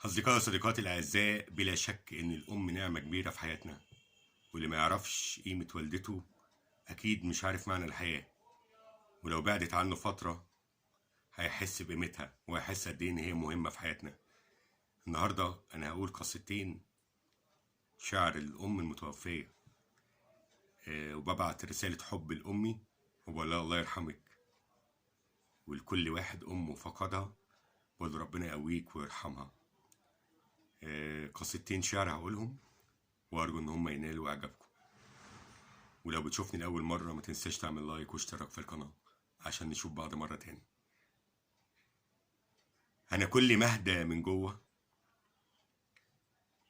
أصدقائي وصديقاتي الأعزاء، بلا شك إن الأم نعمة كبيرة في حياتنا، واللي ما يعرفش قيمة والدته أكيد مش عارف معنى الحياة. ولو بعدت عنه فترة هيحس بقيمتها وهيحس قد إيه إن هي مهمة في حياتنا. النهاردة أنا هقول قصتين شعر الأم المتوفية. وببعت رسالة حب لأمي وبقول لها الله يرحمك، ولكل واحد أمه فقدها بقول ربنا يقويك ويرحمها. قصتين شعر هقولهم وأرجو إن هم ينالوا إعجابكم. ولو بتشوفني لأول مرة ما تنساش تعمل لايك واشتراك في القناة عشان نشوف بعض مرة تاني. أنا كل مهدى من جوه،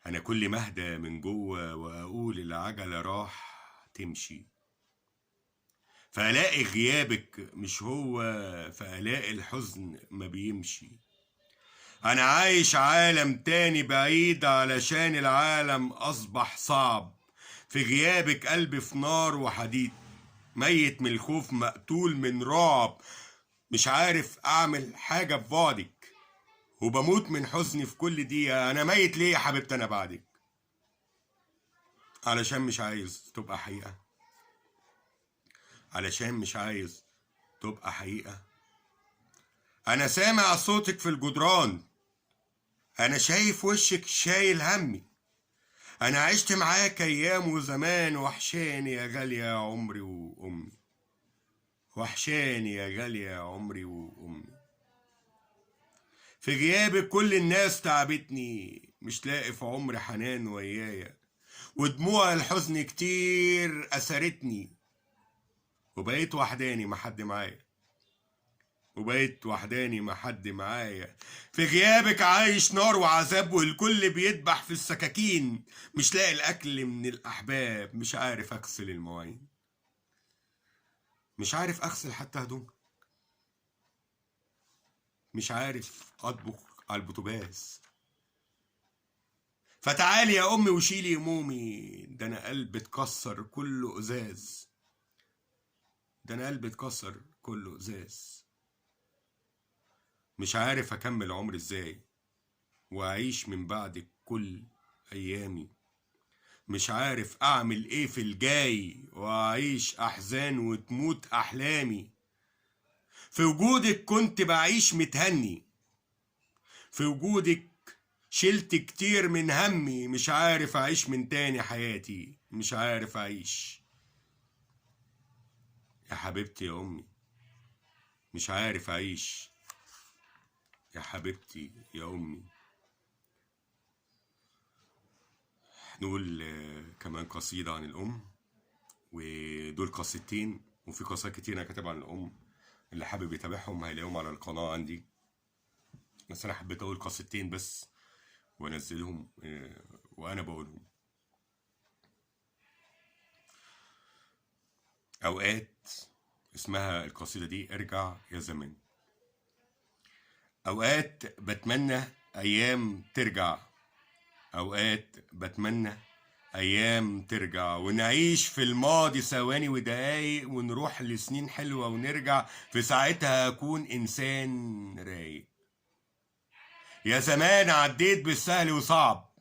أنا كل مهدى من جوه وأقول العجلة راح تمشي، فألاقي غيابك مش هو، فألاقي الحزن ما بيمشي. أنا عايش عالم تاني بعيد علشان العالم أصبح صعب، في غيابك قلبي في نار وحديد، ميت من الخوف مقتول من رعب، مش عارف أعمل حاجة في بعدك، وبموت من حزني في كل دقيقة. أنا ميت ليه يا حبيبتي أنا بعدك؟ علشان مش عايز تبقى حقيقة، علشان مش عايز تبقى حقيقة. أنا سامع صوتك في الجدران، أنا شايف وشك شايل همي، أنا عشت معاك أيام وزمان، وحشاني يا غالية يا عمري وأمي، وحشاني يا غالية يا عمري وأمي. في غيابك كل الناس تعبتني، مش لاقي في عمري حنان ويايا، ودموع الحزن كتير أسرتني، وبقيت وحداني ما حد معايا، وبقيت وحداني ما حد معايا. في غيابك عايش نار وعذاب، والكل بيدبح في السكاكين، مش لاقي الأكل من الأحباب، مش عارف أغسل المواعين، مش عارف أغسل حتى هدوم، مش عارف أطبخ على البوتاجاز. فتعالي يا أمي وشيلي همومي، ده أنا قلبي اتكسر كله إزاز، ده أنا قلبي اتكسر كله إزاز. مش عارف أكمل عمري إزاي وأعيش من بعدك كل أيامي، مش عارف أعمل إيه في الجاي وأعيش أحزان وتموت أحلامي. في وجودك كنت بعيش متهني، في وجودك شلت كتير من همي، مش عارف أعيش من تاني حياتي، مش عارف أعيش يا حبيبتي يا أمي، مش عارف أعيش يا حبيبتي يا أمي. نقول كمان قصيدة عن الأم، ودول قصيدتين، وفي قصائد كتير أنا كاتبها عن الأم، اللي حابب يتابعهم هيلاقيهم على القناة عندي، بس أنا حبيت أقول قصيدتين بس وأنزلهم وأنا بقولهم. أوقات اسمها القصيدة دي ارجع يا زمان. أوقات بتمنى أيام ترجع، أوقات بتمنى أيام ترجع، ونعيش في الماضي ثواني ودقايق، ونروح لسنين حلوة ونرجع، في ساعتها أكون إنسان رايق. يا زمان عديت بالسهل وصعب،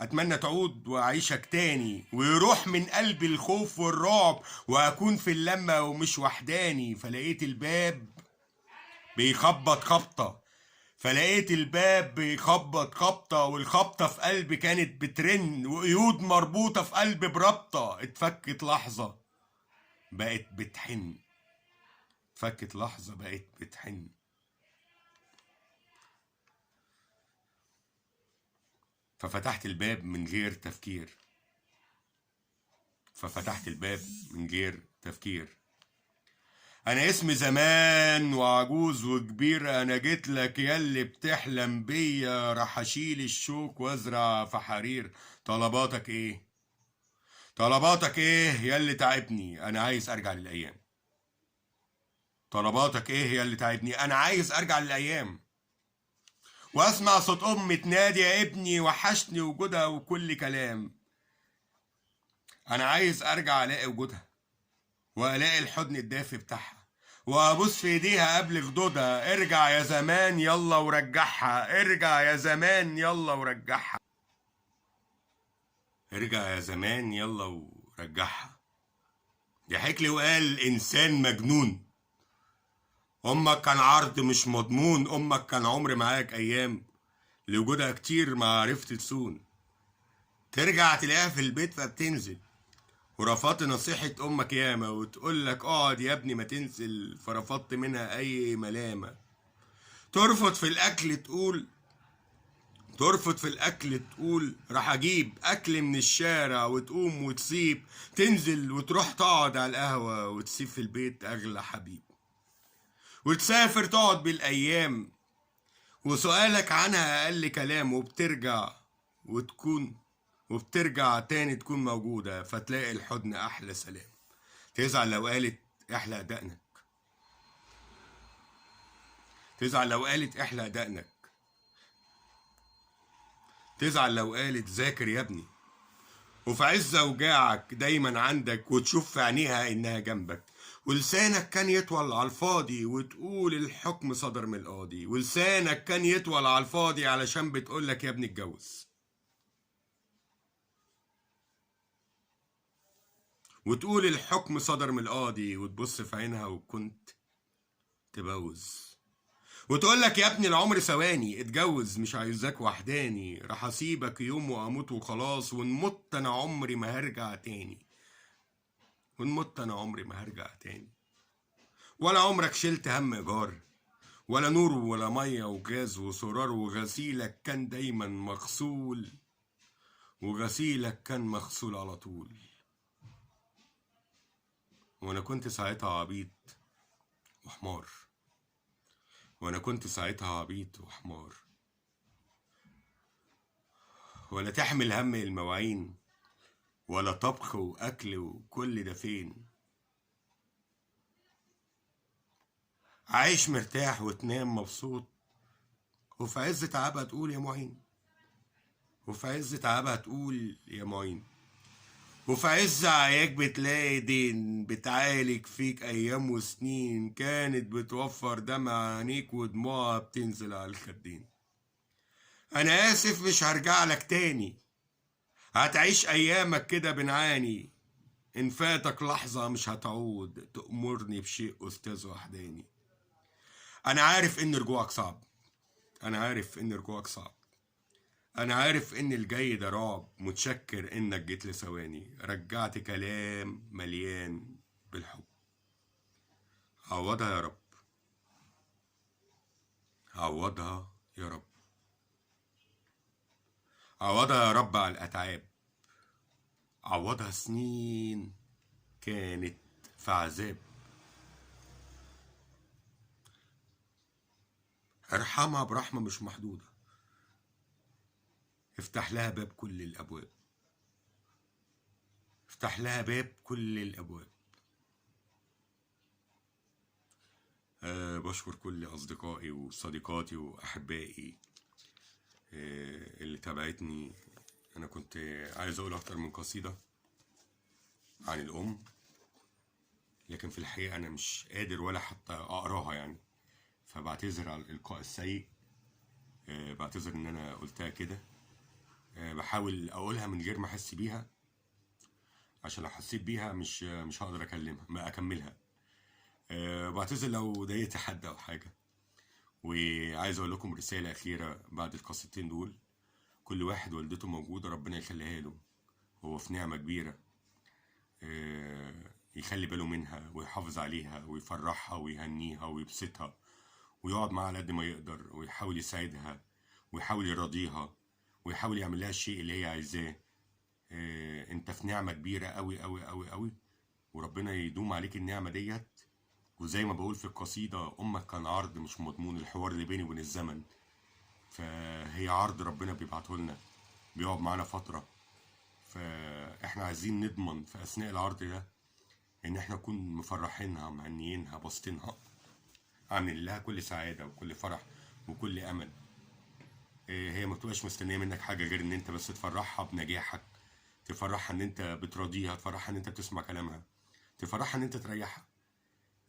أتمنى تعود وأعيشك تاني، ويروح من قلبي الخوف والرعب، وأكون في اللمة ومش وحداني. فلقيت الباب بيخبط خبطة، فلقيت الباب بيخبط خبطة، والخبطة في قلبي كانت بترن، وقيود مربوطة في قلبي بربطة، اتفكت لحظة بقت بتحن، اتفكت لحظة بقت بتحن. ففتحت الباب من غير تفكير، ففتحت الباب من غير تفكير. انا اسمي زمان وعجوز وكبير، انا جيت لك ياللي بتحلم بيا، راح اشيل الشوك وازرع في حرير. طلباتك ايه؟ طلباتك ايه ياللي تعبني؟ انا عايز ارجع للايام. طلباتك ايه ياللي تعبني؟ انا عايز ارجع للايام، واسمع صوت امي تنادي يا ابني، وحشني وجودها وكل كلام. انا عايز ارجع الاقي وجودها، والاقي الحضن الدافي بتاعها، وابوس في ايديها قبل خدودها. ارجع يا زمان يلا ورجعها، ارجع يا زمان يلا ورجعها، ارجع يا زمان يلا ورجعها. ضحك لي وقال انسان مجنون، امك كان عرض مش مضمون، امك كان عمر معاك ايام، لوجودها كتير ما عرفت تصون. ترجع تلاقيها في البيت فبتنزل، ورفضت نصيحة امك ياما، وتقول لك اقعد يا ابني ما تنزل، فرفضت منها اي ملامة. ترفض في الاكل تقول، ترفض في الاكل تقول راح اجيب اكل من الشارع، وتقوم وتسيب، تنزل وتروح تقعد على القهوة، وتسيب في البيت اغلى حبيب، وتسافر تقعد بالايام، وسؤالك عنها اقل كلام، وبترجع وتكون، وبترجع تاني تكون موجودة، فتلاقي الحضن احلى سلام. تزعل لو قالت احلق دقنك، تزعل لو قالت احلق دقنك، تزعل لو قالت ذاكر يا ابني، وفي عز اوجاعك دايما عندك، وتشوف في عينيها انها جنبك. ولسانك كان يطول على الفاضي، وتقول الحكم صدر من القاضي، ولسانك كان يطول على الفاضي علشان بتقولك يا ابني اتجوز، وتقول الحكم صدر من القاضي، وتبص في عينها وكنت تبوز، وتقولك يا ابني العمر ثواني، اتجوز مش عايزاك وحداني، راح اسيبك يوم واموت وخلاص، وان مت انا عمري ما هرجع تاني، وان مت انا عمري ما هرجع تاني. ولا عمرك شلت هم ايجار، ولا نور ولا ميه وجاز وسرار، وغسيلك كان دايما مغسول، وغسيلك كان مغسول على طول. وانا كنت ساعتها عبيط وحمار، وانا كنت ساعتها عبيط وحمار. ولا تحمل هم المواعين، ولا طبخ واكل وكل ده فين، عايش مرتاح وتنام مبسوط، وفي عز تعبها تقول يا معين، وفي عز تعبها تقول يا معين، وفي عز عياك بتلاقي دين بتعالج فيك ايام وسنين، كانت بتوفر دمع عينيك ودموعها بتنزل على الخدين. انا اسف مش هرجع لك تاني، هتعيش ايامك كده بنعاني، ان فاتك لحظة مش هتعود، تأمرني بشيء استاذ وحداني. انا عارف ان رجوعك صعب، انا عارف ان رجوعك صعب، انا عارف ان الجاي ده رعب، متشكر انك جيت لثواني، رجعت كلام مليان بالحب. عوضها يا رب، عوضها يا رب، عوضها يا رب على الاتعاب، عوضها سنين كانت في عذاب، ارحمها برحمة مش محدودة، افتح لها باب كل الابواب، افتح لها باب كل الابواب. بشكر كل اصدقائي وصديقاتي واحبائي اللي تابعتني. انا كنت عايز اقول اكتر من قصيدة عن الام، لكن في الحقيقة انا مش قادر ولا حتى اقراها يعني، فبعتذر على الالقاء السيء. بعتذر ان انا قلتها كده. بحاول اقولها من غير ما احس بيها، عشان لو حسيت بيها مش هقدر اكلمها ما اكملها. بعتذر لو ضايقت حد او حاجة. وعايز اقول لكم رسالة اخيرة بعد القصتين دول: كل واحد والدته موجودة ربنا يخليها له، هو في نعمة كبيرة، يخلي باله منها ويحافظ عليها ويفرحها ويهنيها ويبسطها، ويقعد معاها على قد ما يقدر، ويحاول يساعدها ويحاول يرضيها ويحاول يعمل لها الشيء اللي هي عايزاه. انت في نعمة كبيرة قوي قوي قوي قوي، وربنا يدوم عليك النعمة ديت. وزي ما بقول في القصيدة، امك كان عرض مش مضمون، الحوار اللي بيني وبين الزمن، فهي عرض ربنا بيبعته لنا، بيقعد معانا فترة، فاحنا عايزين نضمن في اثناء العرض ده ان احنا نكون مفرحينها مهنيينها باسطينها، عاملين لها كل سعادة وكل فرح وكل امل. هي ما بتبقاش مستنيه منك حاجه غير ان انت بس تفرحها بنجاحك، تفرحها ان انت بتراضيها، تفرحها ان انت بتسمع كلامها، تفرحها ان انت تريحها.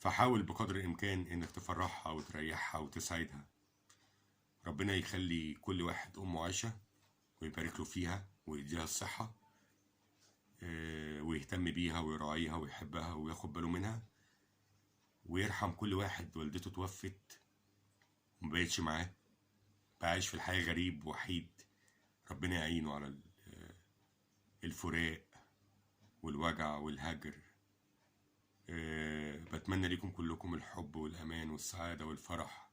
فحاول بقدر الإمكان إنك تفرحها وتريحها وتسعدها. ربنا يخلي كل واحد أمه عايشة ويبارك له فيها ويديها الصحة، ويهتم بيها ويراعيها ويحبها وياخد باله منها، ويرحم كل واحد والدته توفت ومبقتش معاه، بقى عايش في الحياة غريب وحيد. ربنا يعينه على الفراق والوجع والهجر. بتمنى لكم كلكم الحب والأمان والسعادة والفرح.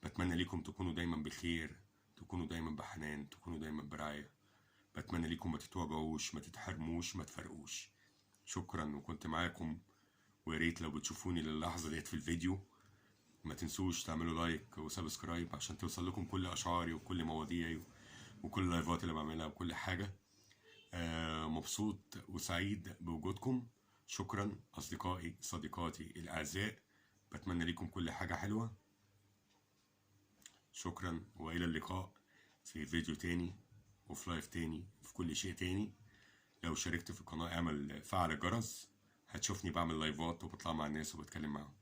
بتمنى لكم تكونوا دايما بخير، تكونوا دايما بحنان، تكونوا دايما برعاية. بتمنى لكم ما تتوجعوش، ما تتحرموش، ما تفرقوش. شكرا، وكنت معاكم. وياريت لو بتشوفوني للحظة ديت في الفيديو ما تنسوش تعملوا لايك وسبسكرايب عشان توصل لكم كل أشعاري وكل مواضيعي وكل اللايفات اللي بعملها وكل حاجة. مبسوط وسعيد بوجودكم. شكرا أصدقائي صديقاتي الأعزاء، بتمنى لكم كل حاجة حلوة. شكرا وإلى اللقاء في فيديو تاني وفي لايف تاني وفي كل شيء تاني. لو شاركت في القناة اعمل فعل الجرس، هتشوفني بعمل لايفات وبطلع مع الناس وبتكلم معهم.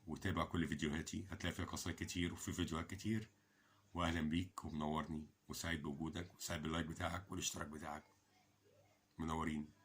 وتابع كل فيديوهاتي، هتلاقي فيها قصايد كتير وفي فيديوهات كتير. وأهلا بيك ومنورني وسعيد بوجودك وسعيد باللايك بتاعك والاشتراك بتاعك. منورين.